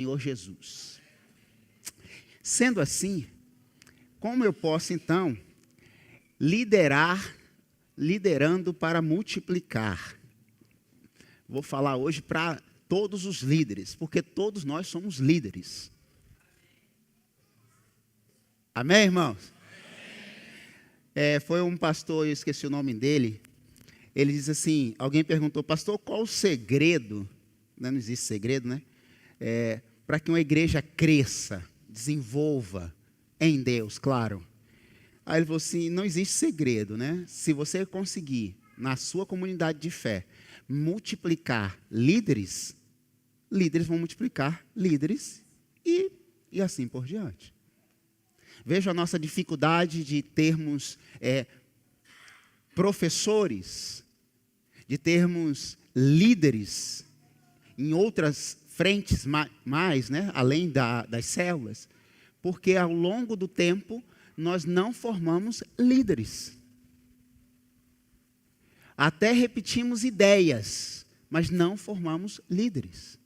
Senhor Jesus. Sendo assim, como eu posso então liderando para multiplicar? Vou falar hoje para todos os líderes, porque todos nós somos líderes. Amém, irmãos? Foi um pastor, eu esqueci o nome dele. Ele diz assim, alguém perguntou, pastor, qual o segredo? Não existe segredo, né? Para que uma igreja cresça, desenvolva em Deus, claro. Aí ele falou assim, não existe segredo, né? Se você conseguir, na sua comunidade de fé, multiplicar líderes vão multiplicar líderes e assim por diante. Veja a nossa dificuldade de termos professores, de termos líderes em outras frentes mais, né, além das células, porque ao longo do tempo nós não formamos líderes. Até repetimos ideias, mas não formamos líderes.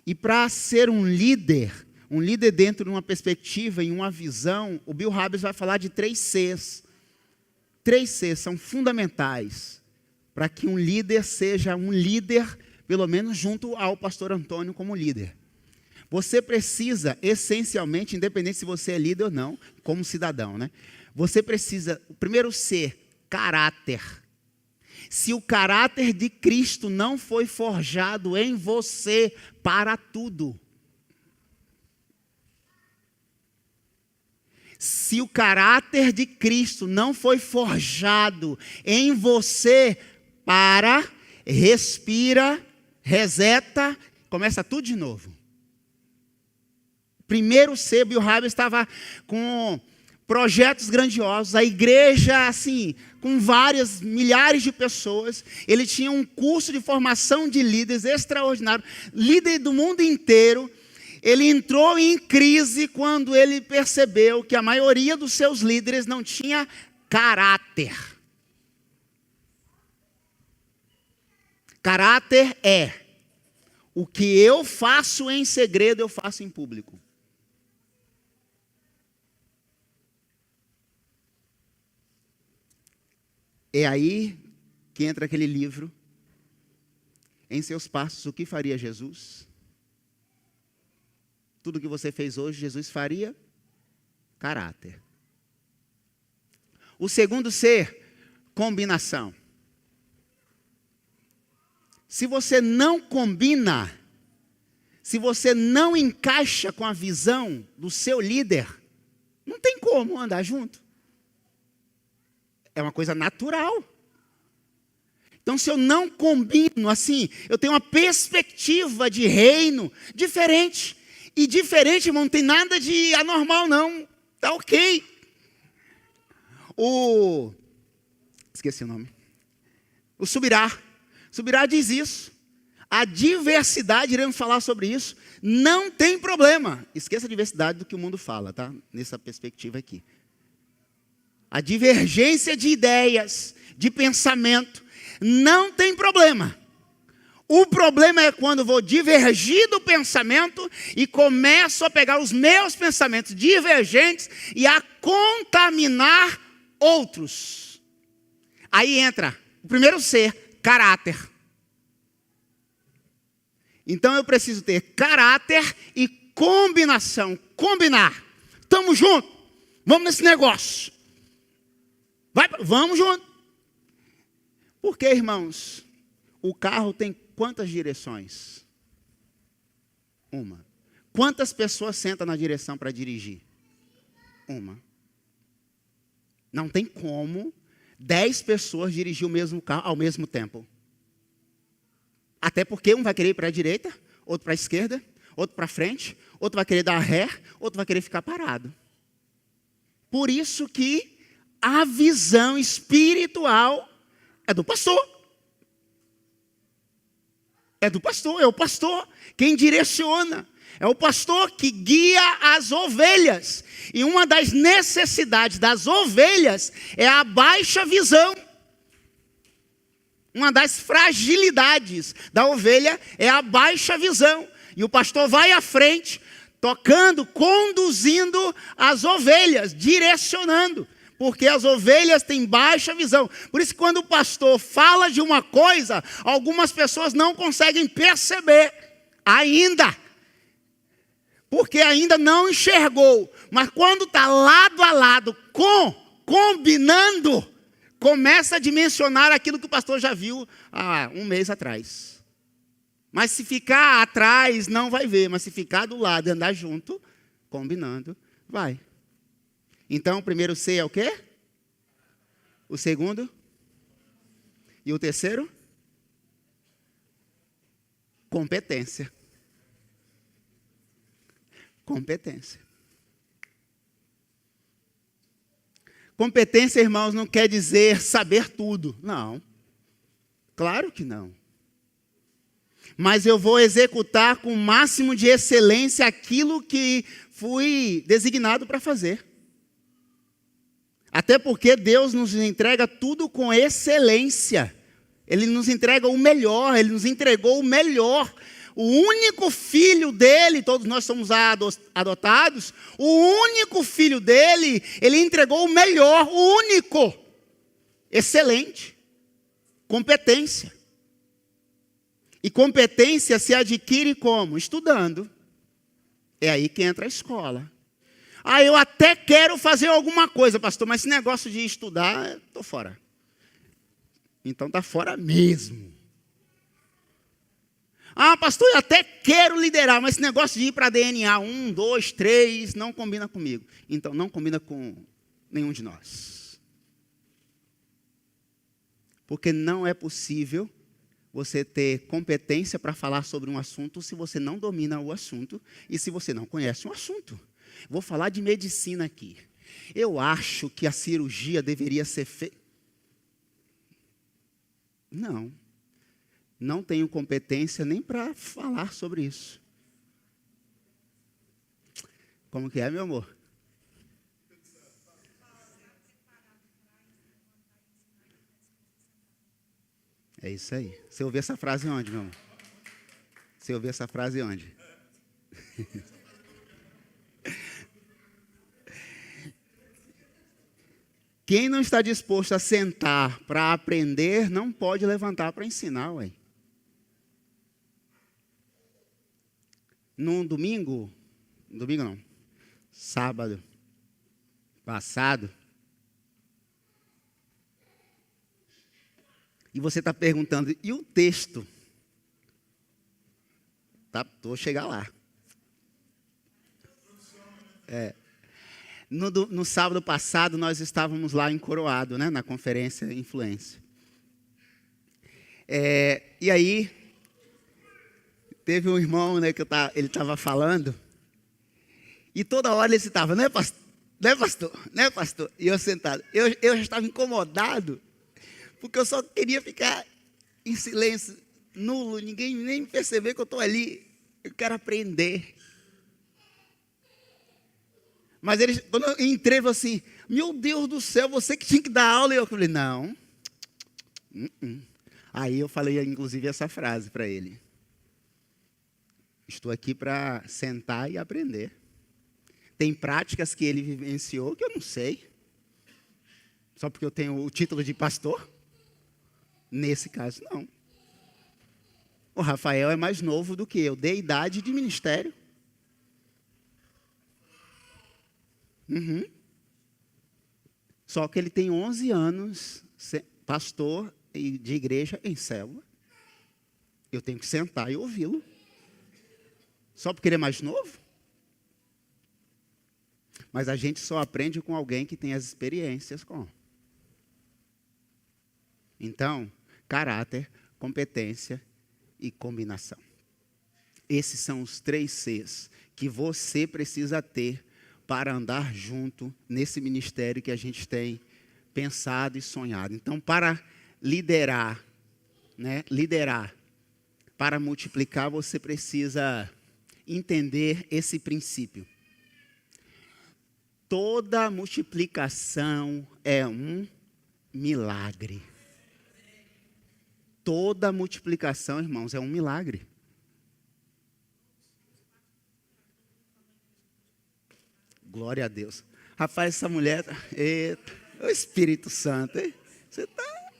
E para ser um líder dentro de uma perspectiva, em uma visão, o Bill Hybels vai falar de 3 Cs. 3 Cs são fundamentais para que um líder seja um líder, pelo menos junto ao pastor Antônio como líder. Você precisa, essencialmente, independente se você é líder ou não, como cidadão, né? Você precisa, o primeiro C, caráter. Se o caráter de Cristo não foi forjado em você para tudo. Se o caráter de Cristo não foi forjado em você para, respira, reseta, começa tudo de novo. Primeiro C, Bill Hybels estava com projetos grandiosos, a igreja, assim, com várias, milhares de pessoas. Ele tinha um curso de formação de líderes extraordinário, líder do mundo inteiro. Ele entrou em crise quando ele percebeu que a maioria dos seus líderes não tinha caráter. Caráter é o que eu faço em segredo, eu faço em público. É aí que entra aquele livro, Em Seus Passos, o que faria Jesus? Tudo que você fez hoje, Jesus faria? Caráter. O segundo C, combinação. Se você não combina, se você não encaixa com a visão do seu líder, não tem como andar junto. É uma coisa natural. Então, se eu não combino assim, eu tenho uma perspectiva de reino diferente. E diferente, irmão, não tem nada de anormal, não. Está ok. Esqueci o nome. O Subirá. Subirá diz isso. A diversidade, iremos falar sobre isso, não tem problema. Esqueça a diversidade do que o mundo fala, tá? Nessa perspectiva aqui. A divergência de ideias, de pensamento, não tem problema. O problema é quando eu vou divergir do pensamento e começo a pegar os meus pensamentos divergentes e a contaminar outros. Aí entra o primeiro C, caráter. Então eu preciso ter caráter e combinação. Combinar. Estamos juntos. Vamos nesse negócio. Vamos juntos. Porque, irmãos, o carro tem quantas direções? Uma. Quantas pessoas sentam na direção para dirigir? Uma. Não tem como 10 pessoas dirigir o mesmo carro ao mesmo tempo. Até porque um vai querer ir para a direita, outro para a esquerda, outro para frente, outro vai querer dar ré, outro vai querer ficar parado. Por isso que a visão espiritual é do pastor. É do pastor, é o pastor quem direciona. É o pastor que guia as ovelhas. E uma das necessidades das ovelhas é a baixa visão. Uma das fragilidades da ovelha é a baixa visão. E o pastor vai à frente, tocando, conduzindo as ovelhas, direcionando. Porque as ovelhas têm baixa visão. Por isso, quando o pastor fala de uma coisa, algumas pessoas não conseguem perceber ainda. Porque ainda não enxergou. Mas quando está lado a lado, combinando, começa a dimensionar aquilo que o pastor já viu há um mês atrás. Mas se ficar atrás, não vai ver. Mas se ficar do lado e andar junto, combinando, vai. Então, o primeiro C é o quê? O segundo? E o terceiro? Competência. Competência. Competência, irmãos, não quer dizer saber tudo. Não. Claro que não. Mas eu vou executar com o máximo de excelência aquilo que fui designado para fazer. Até porque Deus nos entrega tudo com excelência. Ele nos entrega o melhor, Ele nos entregou o melhor. O único filho dele, todos nós somos adotados, o único filho dele, Ele entregou o melhor, o único. Excelente. Competência. E competência se adquire como? Estudando. É aí que entra a escola. Ah, eu até quero fazer alguma coisa, pastor, mas esse negócio de estudar, estou fora. Então está fora mesmo. Ah, pastor, eu até quero liderar, mas esse negócio de ir para DNA 1, 2, 3, não combina comigo. Então não combina com nenhum de nós. Porque não é possível você ter competência para falar sobre um assunto se você não domina o assunto e se você não conhece um assunto. Vou falar de medicina aqui. Eu acho que a cirurgia deveria ser feita. Não. Não tenho competência nem para falar sobre isso. Como que é, meu amor? É isso aí. Você ouviu essa frase onde, meu amor? Você ouviu essa frase onde? Quem não está disposto a sentar para aprender, não pode levantar para ensinar, ué. No domingo não, sábado passado, e você está perguntando, e o texto? Tá, vou chegar lá. No sábado passado, nós estávamos lá em Coroado, né, na conferência Influência. E aí, teve um irmão, né, que ele estava falando, e toda hora ele citava, né, pastor? Né, pastor? Né, pastor? E eu sentado. Eu já estava incomodado, porque eu só queria ficar em silêncio, nulo, ninguém nem perceber que eu estou ali. Eu quero aprender. Mas ele, quando eu entrei, falou assim, meu Deus do céu, você que tinha que dar aula. E eu falei, não. Aí eu falei, inclusive, essa frase para ele. Estou aqui para sentar e aprender. Tem práticas que ele vivenciou que eu não sei. Só porque eu tenho o título de pastor? Nesse caso, não. O Rafael é mais novo do que eu, de idade de ministério. Só que ele tem 11 anos, pastor de igreja em célula. Eu tenho que sentar e ouvi-lo. Só porque ele é mais novo? Mas a gente só aprende com alguém que tem as experiências com. Então, caráter, competência e combinação. Esses são os 3 Cs que você precisa ter para andar junto nesse ministério que a gente tem pensado e sonhado. Então, para liderar, para multiplicar, você precisa entender esse princípio. Toda multiplicação é um milagre. Toda multiplicação, irmãos, é um milagre. Glória a Deus. Rapaz, essa mulher, eita, o Espírito Santo, hein? Você está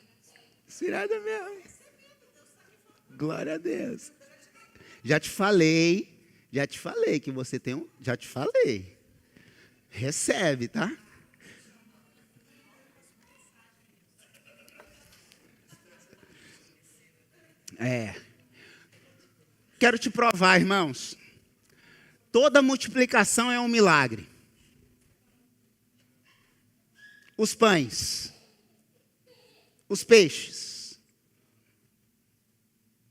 inspirada mesmo. Glória a Deus. Já te falei que você tem um, já te falei. Recebe, tá? Quero te provar, irmãos. Toda multiplicação é um milagre. Os pães, os peixes,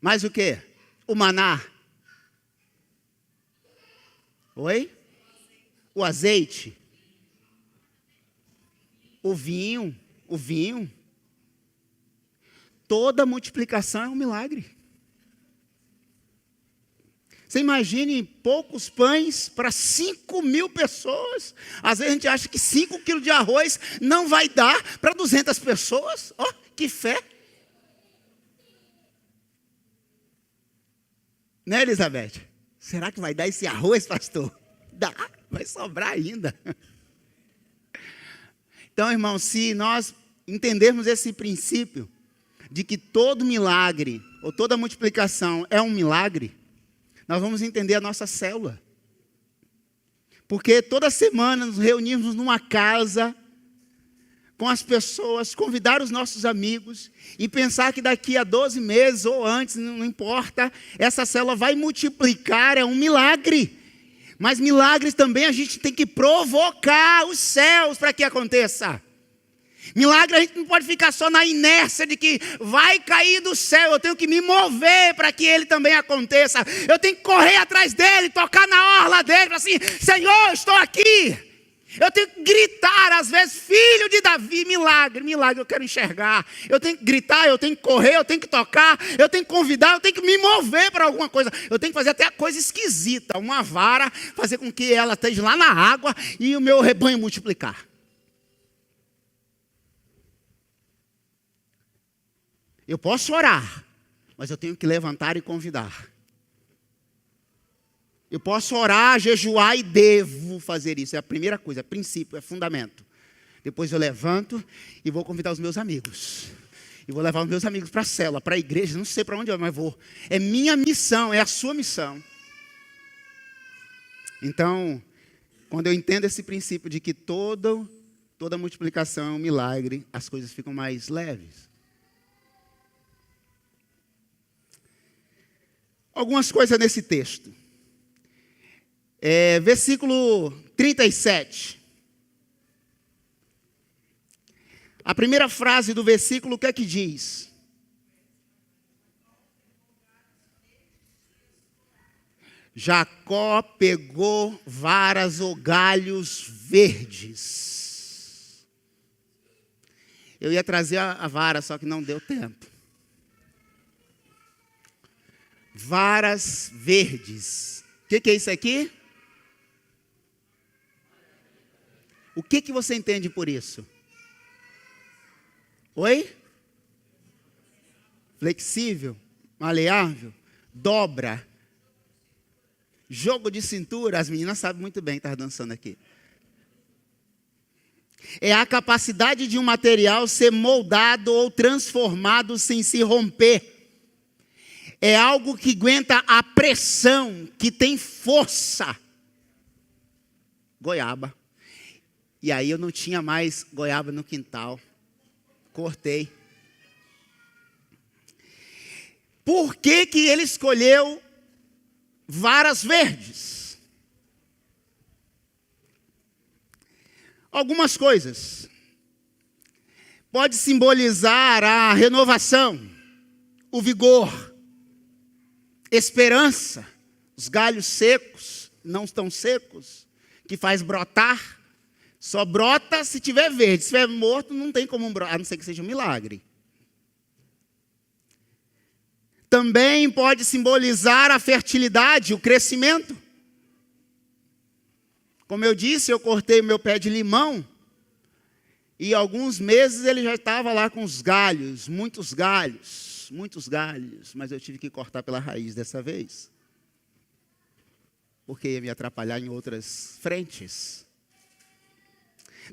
mais o quê? O maná. Oi? O azeite. O vinho. Toda multiplicação é um milagre. Você imagine poucos pães para 5.000 pessoas. Às vezes a gente acha que 5 quilos de arroz não vai dar para 200 pessoas. Ó, que fé. Né, Elizabeth? Será que vai dar esse arroz, pastor? Dá, vai sobrar ainda. Então, irmão, se nós entendermos esse princípio de que todo milagre ou toda multiplicação é um milagre, nós vamos entender a nossa célula. Porque toda semana nos reunimos numa casa com as pessoas, convidar os nossos amigos e pensar que daqui a 12 meses ou antes, não importa, essa célula vai multiplicar, é um milagre. Mas milagres também a gente tem que provocar os céus para que aconteça. Milagre a gente não pode ficar só na inércia de que vai cair do céu. Eu tenho que me mover para que ele também aconteça. Eu tenho que correr atrás dele, tocar na orla dele, para assim, Senhor, estou aqui. Eu tenho que gritar, às vezes, filho de Davi, milagre, eu quero enxergar. Eu tenho que gritar, eu tenho que correr, eu tenho que tocar, eu tenho que convidar, eu tenho que me mover para alguma coisa. Eu tenho que fazer até coisa esquisita, uma vara, fazer com que ela esteja lá na água e o meu rebanho multiplicar. Eu posso orar, mas eu tenho que levantar e convidar. Eu posso orar, jejuar e devo fazer isso. É a primeira coisa, é princípio, é fundamento. Depois eu levanto e vou convidar os meus amigos. E vou levar os meus amigos para a célula, para a igreja, não sei para onde eu vou, mas vou. É minha missão, é a sua missão. Então, quando eu entendo esse princípio de que toda multiplicação é um milagre, as coisas ficam mais leves. Algumas coisas nesse texto. Versículo 37. A primeira frase do versículo, o que é que diz? Jacó pegou varas ou galhos verdes. Eu ia trazer a vara, só que não deu tempo. Varas verdes. O que é isso aqui? O que você entende por isso? Oi? Flexível, maleável, dobra, jogo de cintura. As meninas sabem muito bem estar dançando aqui. É a capacidade de um material ser moldado ou transformado sem se romper. É algo que aguenta a pressão, que tem força. Goiaba. E aí eu não tinha mais goiaba no quintal. Cortei. Por que que ele escolheu varas verdes? Algumas coisas. Pode simbolizar a renovação, o vigor, esperança, os galhos secos, não estão secos, que faz brotar. Só brota se tiver verde. Se estiver morto, não tem como brotar, a não ser que seja um milagre. Também pode simbolizar a fertilidade, o crescimento. Como eu disse, eu cortei o meu pé de limão. E alguns meses ele já estava lá com os galhos, muitos galhos. Mas eu tive que cortar pela raiz dessa vez. Porque ia me atrapalhar em outras frentes.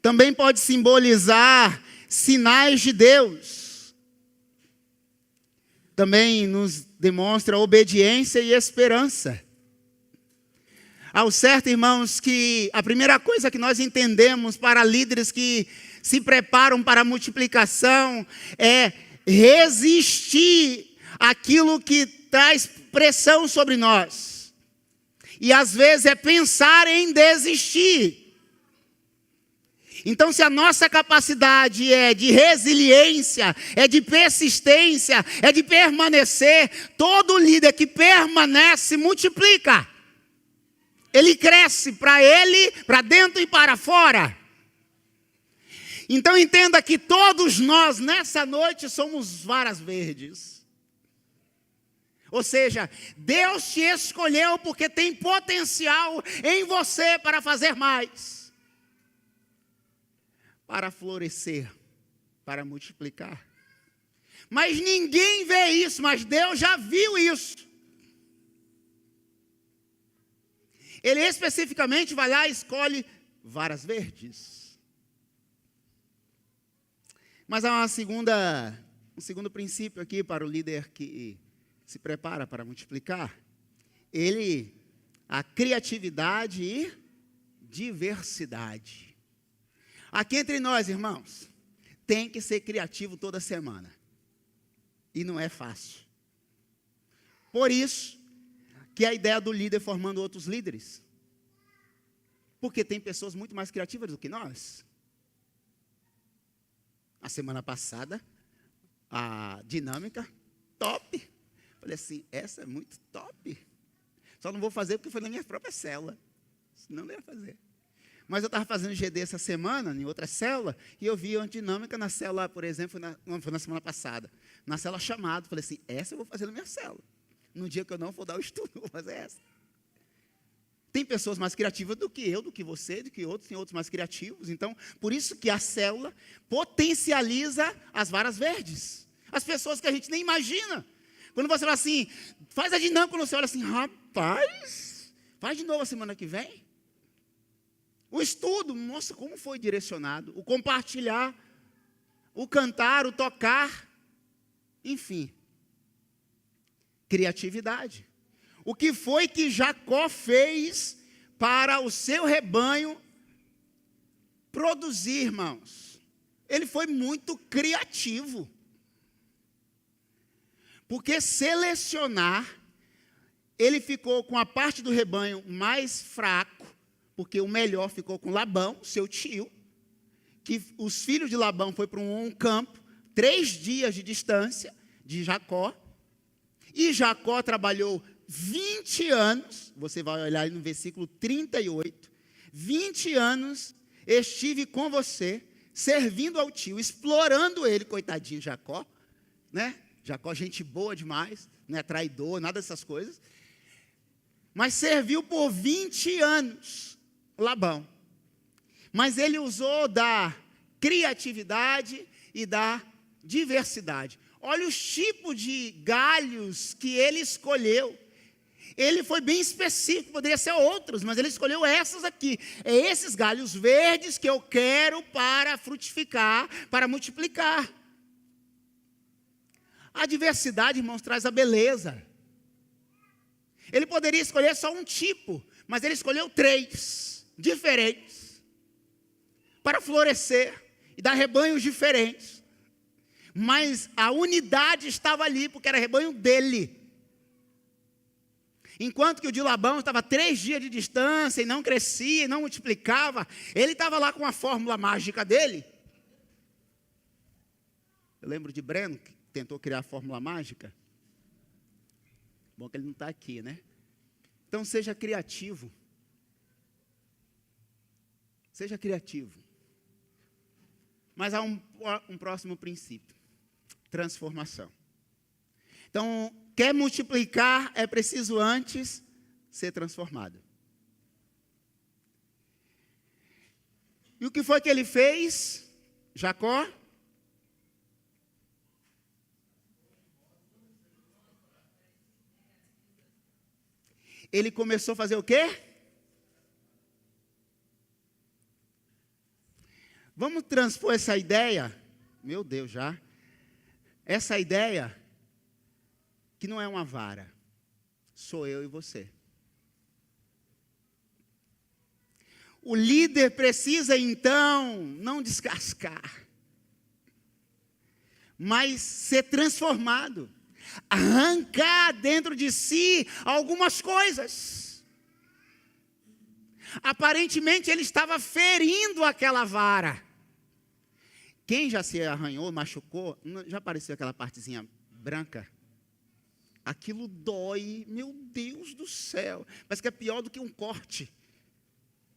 Também pode simbolizar sinais de Deus. Também nos demonstra obediência e esperança. Ao certo, irmãos, que a primeira coisa que nós entendemos para líderes que se preparam para a multiplicação é resistir àquilo que traz pressão sobre nós. E às vezes é pensar em desistir. Então, se a nossa capacidade é de resiliência, é de persistência, é de permanecer, todo líder que permanece multiplica. Ele cresce para ele, para dentro e para fora. Então entenda que todos nós, nessa noite, somos varas verdes. Ou seja, Deus te escolheu porque tem potencial em você para fazer mais. Para florescer, para multiplicar. Mas ninguém vê isso, mas Deus já viu isso. Ele especificamente vai lá e escolhe varas verdes. Mas há um segundo princípio aqui para o líder que se prepara para multiplicar. A criatividade e diversidade. Aqui entre nós, irmãos, tem que ser criativo toda semana. E não é fácil. Por isso, que é a ideia do líder formando outros líderes. Porque tem pessoas muito mais criativas do que nós. A semana passada, a dinâmica, top. Falei assim, essa é muito top. Só não vou fazer porque foi na minha própria célula. Senão não ia fazer. Mas eu estava fazendo GD essa semana, em outra célula, e eu vi uma dinâmica na célula, por exemplo, foi na semana passada. Na célula chamada, falei assim, essa eu vou fazer na minha célula. No dia que eu não for dar o estudo, eu vou fazer essa. Tem pessoas mais criativas do que eu, do que você, do que outros, tem outros mais criativos. Então, por isso que a célula potencializa as varas verdes. As pessoas que a gente nem imagina. Quando você fala assim, faz a dinâmica, quando você olha assim, rapaz, faz de novo a semana que vem. O estudo, nossa, como foi direcionado. O compartilhar, o cantar, o tocar, enfim. Criatividade. O que foi que Jacó fez para o seu rebanho produzir, irmãos? Ele foi muito criativo. Porque selecionar, ele ficou com a parte do rebanho mais fraco, porque o melhor ficou com Labão, seu tio, que os filhos de Labão foram para um campo, 3 dias de distância de Jacó, e Jacó trabalhou 20 anos, você vai olhar aí no versículo 38, 20 anos estive com você, servindo ao tio, explorando ele, coitadinho Jacó, né? Jacó, gente boa demais, não é traidor, nada dessas coisas, mas serviu por 20 anos, Labão. Mas ele usou da criatividade e da diversidade. Olha os tipos de galhos que ele escolheu. Ele foi bem específico, poderia ser outros, mas ele escolheu essas aqui. É esses galhos verdes que eu quero para frutificar, para multiplicar. A diversidade, irmãos, traz a beleza. Ele poderia escolher só um tipo, mas ele escolheu 3 diferentes para florescer e dar rebanhos diferentes. Mas a unidade estava ali, porque era rebanho dele. Enquanto que o de Labão estava 3 dias de distância e não crescia, e não multiplicava, ele estava lá com a fórmula mágica dele. Eu lembro de Breno, que tentou criar a fórmula mágica. Bom que ele não está aqui, né? Então seja criativo. Seja criativo. Mas há um próximo princípio. Transformação. Então, quer multiplicar, é preciso antes ser transformado. E o que foi que ele fez? Jacó? Ele começou a fazer o quê? Vamos transpor essa ideia, meu Deus, já. Essa ideia, que não é uma vara, sou eu e você. O líder precisa, então, não descascar, mas ser transformado, arrancar dentro de si algumas coisas. Aparentemente ele estava ferindo aquela vara. Quem já se arranhou, machucou, já apareceu aquela partezinha branca? Aquilo dói, meu Deus do céu, parece que é pior do que um corte.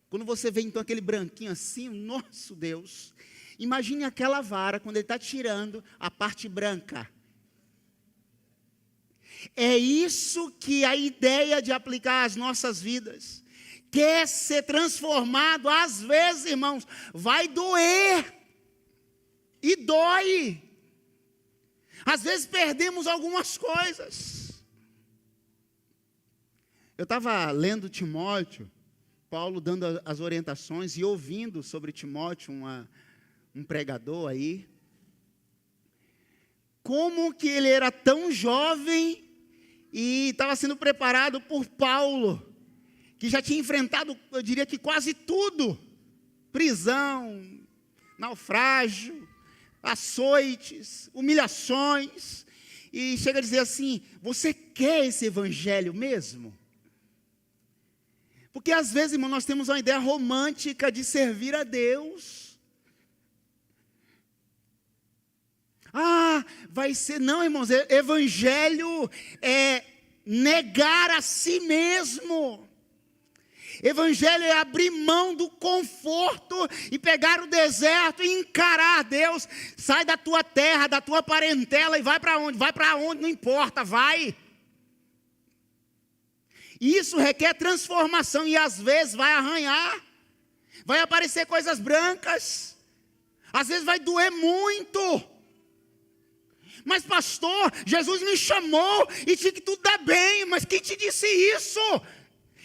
Quando você vê então aquele branquinho assim, nosso Deus, imagine aquela vara quando ele está tirando a parte branca. É isso que a ideia de aplicar às nossas vidas. Quer ser transformado, às vezes, irmãos, vai doer. E dói. Às vezes perdemos algumas coisas. Eu estava lendo Timóteo, Paulo dando as orientações e ouvindo sobre Timóteo, um pregador aí. Como que ele era tão jovem e estava sendo preparado por Paulo, que já tinha enfrentado, eu diria que quase tudo. Prisão, naufrágio, açoites, humilhações. E chega a dizer assim, você quer esse evangelho mesmo? Porque às vezes, irmão, nós temos uma ideia romântica de servir a Deus. Vai ser, não, irmãos, evangelho é negar a si mesmo. Evangelho é abrir mão do conforto e pegar o deserto e encarar Deus. Sai da tua terra, da tua parentela e vai para onde? Vai para onde, não importa, vai. Isso requer transformação e às vezes vai arranhar, vai aparecer coisas brancas, às vezes vai doer muito. Mas pastor, Jesus me chamou e tinha que tudo dar bem, mas quem te disse isso?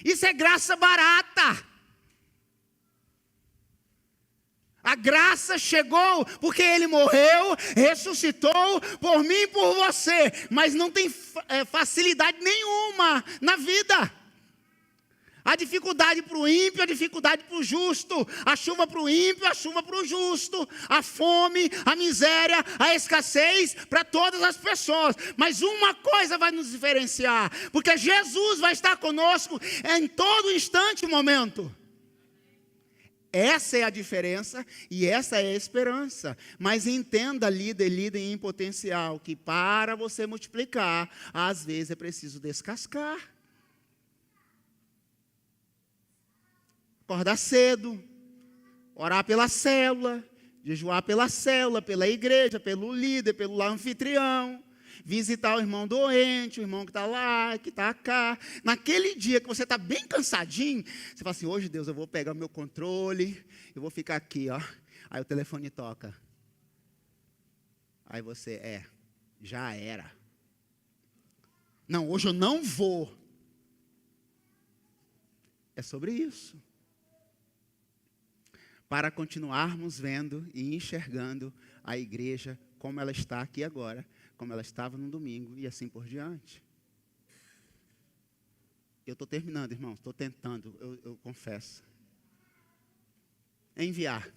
Isso é graça barata. A graça chegou porque Ele morreu, ressuscitou por mim e por você. Mas não tem facilidade nenhuma na vida. A dificuldade para o ímpio, a dificuldade para o justo. A chuva para o ímpio, a chuva para o justo. A fome, a miséria, a escassez para todas as pessoas. Mas uma coisa vai nos diferenciar. Porque Jesus vai estar conosco em todo instante e momento. Essa é a diferença e essa é a esperança. Mas entenda, líder em potencial, que para você multiplicar, às vezes é preciso descascar. Acordar cedo, orar pela célula, jejuar pela célula, pela igreja, pelo líder, pelo anfitrião. Visitar o irmão doente, o irmão que está lá, que está cá. Naquele dia que você está bem cansadinho, você fala assim, hoje Deus, eu vou pegar o meu controle, eu vou ficar aqui, ó. Aí o telefone toca. Aí você, já era. Não, hoje eu não vou. É sobre isso. Para continuarmos vendo e enxergando a igreja como ela está aqui agora, como ela estava no domingo e assim por diante. Eu estou terminando, irmãos, estou tentando, eu confesso. Enviar.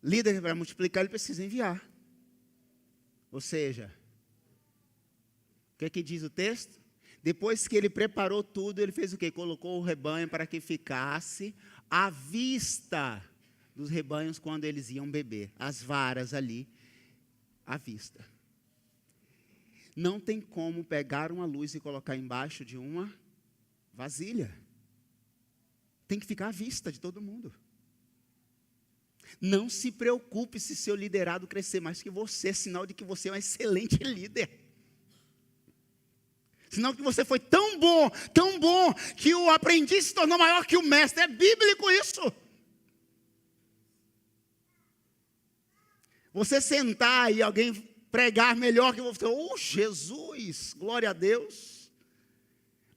Líder para multiplicar, ele precisa enviar. Ou seja, o que é que diz o texto? Depois que ele preparou tudo, ele fez o quê? Colocou o rebanho para que ficasse à vista dos rebanhos quando eles iam beber. As varas ali, à vista. Não tem como pegar uma luz e colocar embaixo de uma vasilha. Tem que ficar à vista de todo mundo. Não se preocupe se seu liderado crescer mais que você, sinal de que você é um excelente líder. Sinal que você foi tão bom, que o aprendiz se tornou maior que o mestre. É bíblico isso. Você sentar e alguém pregar melhor que você. Oh, Jesus, glória a Deus.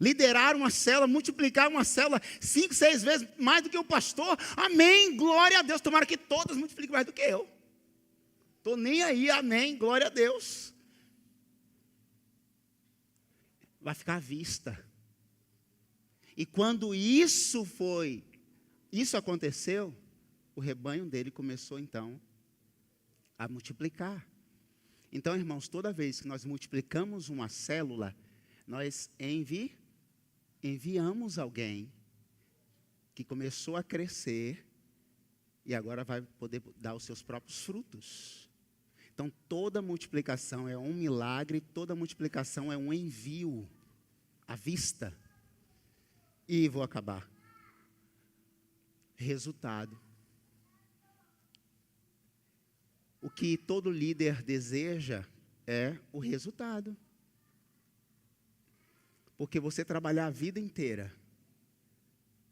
liderar uma célula, multiplicar uma célula 5, 6 vezes mais do que o pastor. Amém, glória a Deus. Tomara que todas multipliquem mais do que eu. Estou nem aí, amém, glória a Deus. Vai ficar à vista. E quando isso aconteceu, o rebanho dele começou então a multiplicar. Então, irmãos, toda vez que nós multiplicamos uma célula, nós enviamos alguém que começou a crescer e agora vai poder dar os seus próprios frutos. Então, toda multiplicação é um milagre, toda multiplicação é um envio à vista. E vou acabar. Resultado. O que todo líder deseja é o resultado. Porque você trabalhar a vida inteira,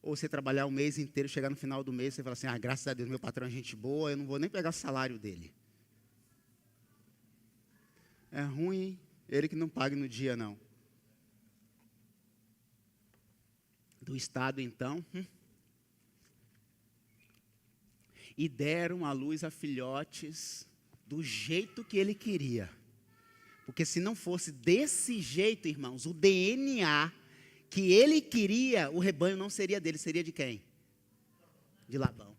ou você trabalhar o mês inteiro, chegar no final do mês, você fala assim, graças a Deus, meu patrão é gente boa, eu não vou nem pegar o salário dele. É ruim, ele que não pague no dia, não. Do Estado, então, e deram à luz a filhotes do jeito que ele queria. Porque se não fosse desse jeito, irmãos, o DNA que ele queria, o rebanho não seria dele, seria de quem? De Labão.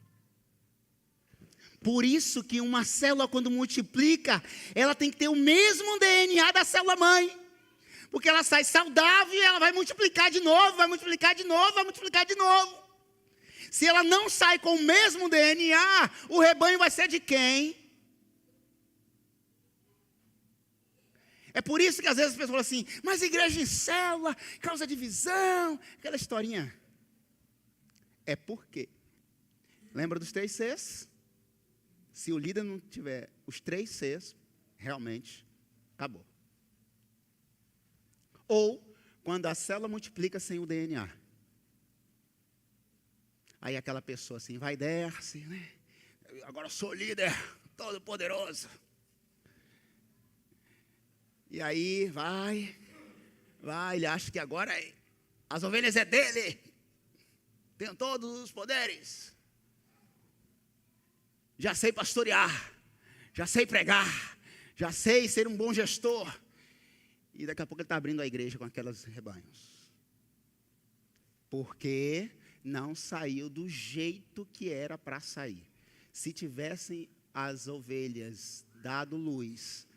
Por isso que uma célula, quando multiplica, ela tem que ter o mesmo DNA da célula mãe. Porque ela sai saudável e ela vai multiplicar de novo, vai multiplicar de novo, vai multiplicar de novo. Se ela não sai com o mesmo DNA, o rebanho vai ser de quem? É por isso que às vezes as pessoas falam assim, mas igreja em célula, causa divisão, aquela historinha. É porque, lembra dos 3 Cs? Se o líder não tiver os 3 Cs, realmente, acabou. Ou, quando a célula multiplica sem o DNA. Aí aquela pessoa assim, vai desce, né? Agora eu sou líder, todo poderoso. E aí vai, ele acha que agora as ovelhas é dele. Tem todos os poderes. Já sei pastorear, já sei pregar, já sei ser um bom gestor. E daqui a pouco ele está abrindo a igreja com aqueles rebanhos. Porque não saiu do jeito que era para sair. Se tivessem as ovelhas dado luz,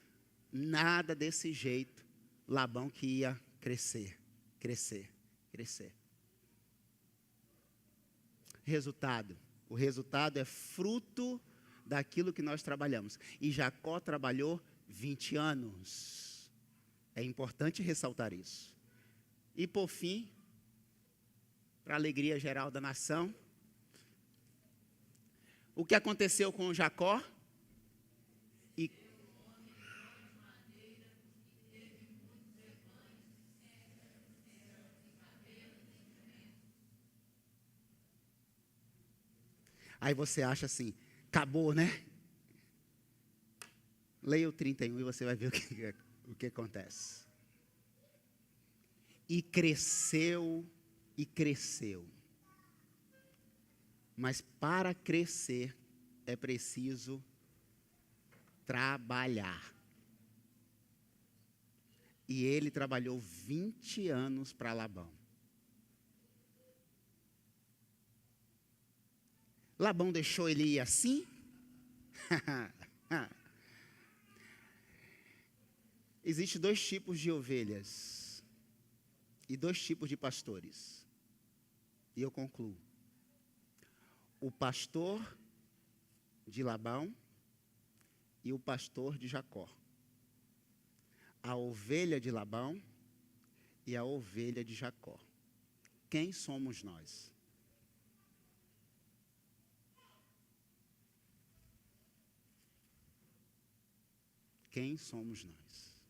nada desse jeito, Labão que ia crescer. Resultado. O resultado é fruto daquilo que nós trabalhamos. E Jacó trabalhou 20 anos. É importante ressaltar isso. E por fim, para a alegria geral da nação, o que aconteceu com Jacó? Aí você acha assim, acabou, né? Leia o 31 e você vai ver o que acontece. E cresceu. Mas para crescer é preciso trabalhar. E ele trabalhou 20 anos para Labão. Labão deixou ele ir assim? Existem 2 tipos de ovelhas e 2 tipos de pastores. E eu concluo. O pastor de Labão e o pastor de Jacó. A ovelha de Labão e a ovelha de Jacó. Quem somos nós? Quem somos nós?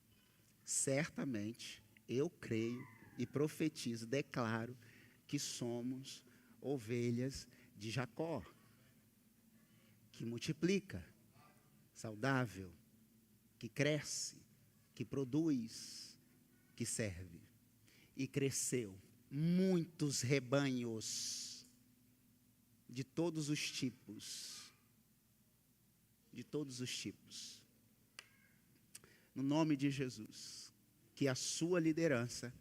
Certamente, eu creio e profetizo, declaro que somos ovelhas de Jacó, que multiplica, saudável, que cresce, que produz, que serve. e cresceu. Muitos rebanhos, de todos os tipos. De todos os tipos. No nome de Jesus, que a sua liderança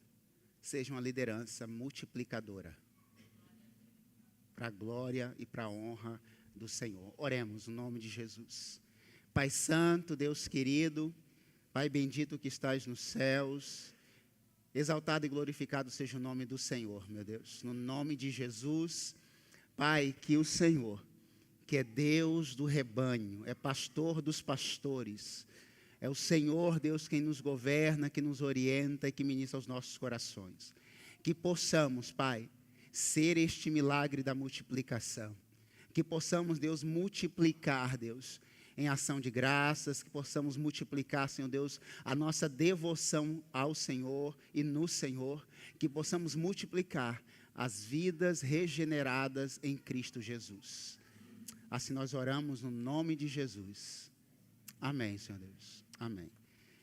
seja uma liderança multiplicadora. Para a glória e para a honra do Senhor. Oremos no nome de Jesus. Pai Santo, Deus querido, Pai bendito que estás nos céus, exaltado e glorificado seja o nome do Senhor, meu Deus. No nome de Jesus, Pai, que o Senhor, que é Deus do rebanho, é pastor dos pastores, é o Senhor, Deus, quem nos governa, que nos orienta e que ministra aos nossos corações. Que possamos, Pai, ser este milagre da multiplicação. Que possamos, Deus, multiplicar, Deus, em ação de graças, que possamos multiplicar, Senhor Deus, a nossa devoção ao Senhor e no Senhor, que possamos multiplicar as vidas regeneradas em Cristo Jesus. Assim nós oramos no nome de Jesus. Amém, Senhor Deus. Amém.